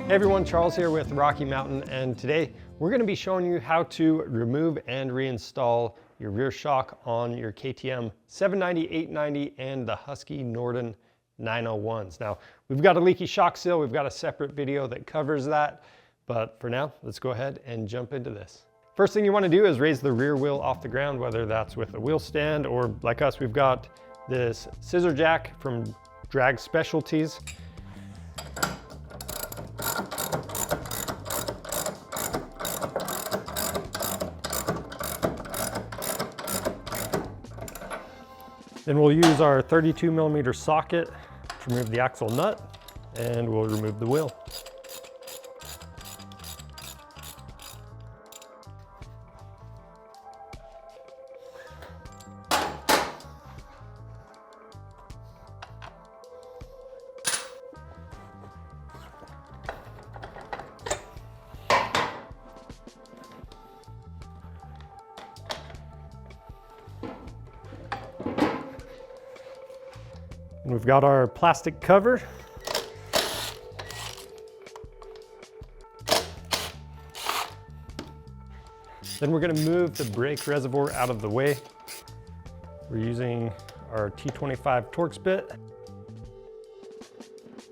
Hey everyone, Charles here with Rocky Mountain, and today we're going to be showing you how to remove and reinstall your rear shock on your KTM 790, 890, and the Husky Norden 901s. Now, we've got a leaky shock seal, we've got a separate video that covers that, but for now, let's go ahead and jump into this. First thing you want to do is raise the rear wheel off the ground, whether that's with a wheel stand or like us, we've got this scissor jack from Drag Specialties. Then we'll use our 32mm socket to remove the axle nut, and we'll remove the wheel. And we've got our plastic cover. Then we're going to move the brake reservoir out of the way. We're using our T25 Torx bit.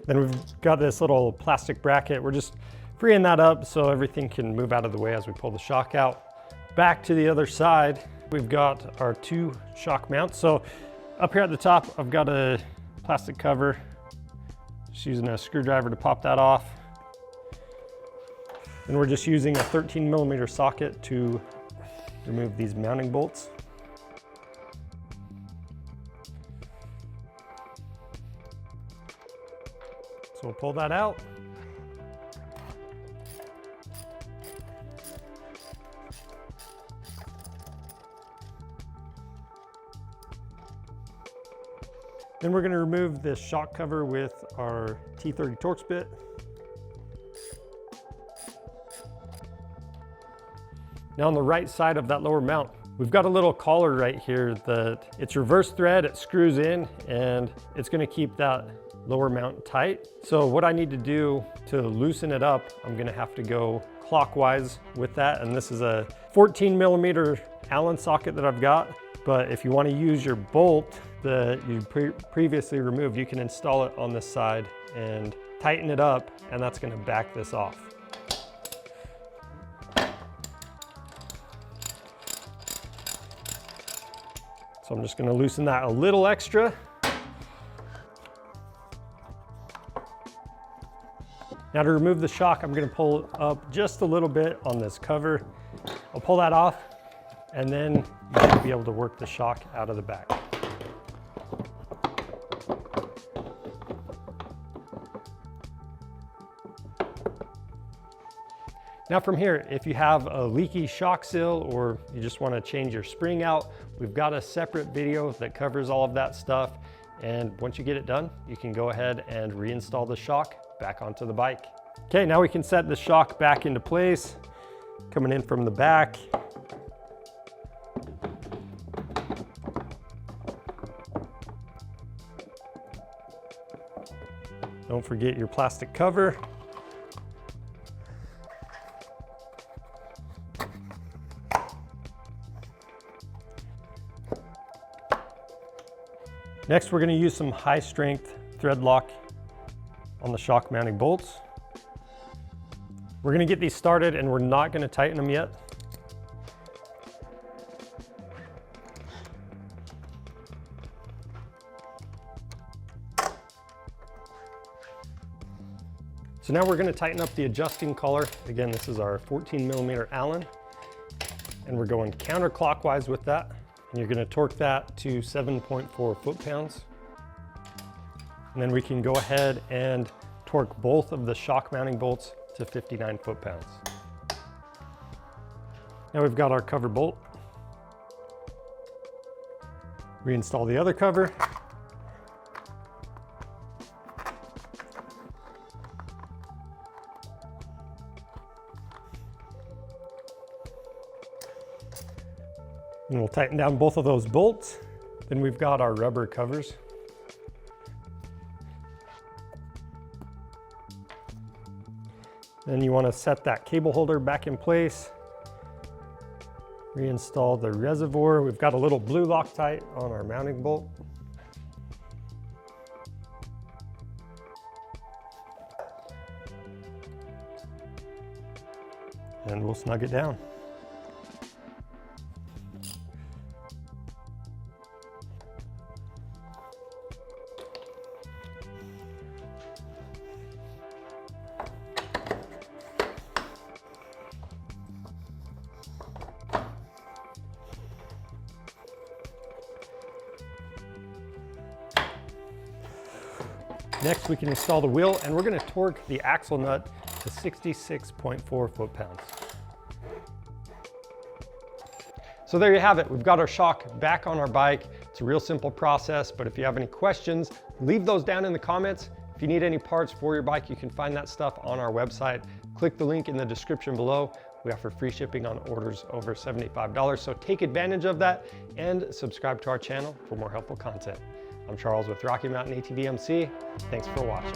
Then we've got this little plastic bracket. We're just freeing that up so everything can move out of the way as we pull the shock out. Back to the other side, we've got our two shock mounts. So up here at the top, I've got a plastic cover, just using a screwdriver to pop that off. And we're just using a 13mm socket to remove these mounting bolts. So we'll pull that out. Then we're going to remove this shock cover with our T30 Torx bit. Now on the right side of that lower mount, we've got a little collar right here that it's reverse thread, it screws in, and it's going to keep that lower mount tight. So what I need to do to loosen it up, I'm going to have to go clockwise with that. And this is a 14mm Allen socket that I've got. But if you want to use your bolt that you previously removed, you can install it on this side and tighten it up, and that's going to back this off. So I'm just going to loosen that a little extra. Now to remove the shock, I'm going to pull up just a little bit on this cover. I'll pull that off, and then you should be able to work the shock out of the back. Now from here, if you have a leaky shock seal or you just want to change your spring out, we've got a separate video that covers all of that stuff. And once you get it done, you can go ahead and reinstall the shock back onto the bike. Okay, now we can set the shock back into place, coming in from the back. Don't forget your plastic cover. Next, we're going to use some high strength thread lock on the shock mounting bolts. We're going to get these started, and we're not going to tighten them yet. So now we're going to tighten up the adjusting collar. Again, this is our 14mm Allen, and we're going counterclockwise with that. And you're going to torque that to 7.4 foot-pounds. And then we can go ahead and torque both of the shock mounting bolts to 59 foot-pounds. Now we've got our cover bolt. Reinstall the other cover. And we'll tighten down both of those bolts. Then we've got our rubber covers. Then you want to set that cable holder back in place. Reinstall the reservoir. We've got a little blue Loctite on our mounting bolt. And we'll snug it down. Next, we can install the wheel, and we're going to torque the axle nut to 66.4 foot-pounds. So there you have it. We've got our shock back on our bike. It's a real simple process, but if you have any questions, leave those down in the comments. If you need any parts for your bike, you can find that stuff on our website. Click the link in the description below. We offer free shipping on orders over $75, so take advantage of that and subscribe to our channel for more helpful content. I'm Charles with Mountain ATV MC. Thanks for watching.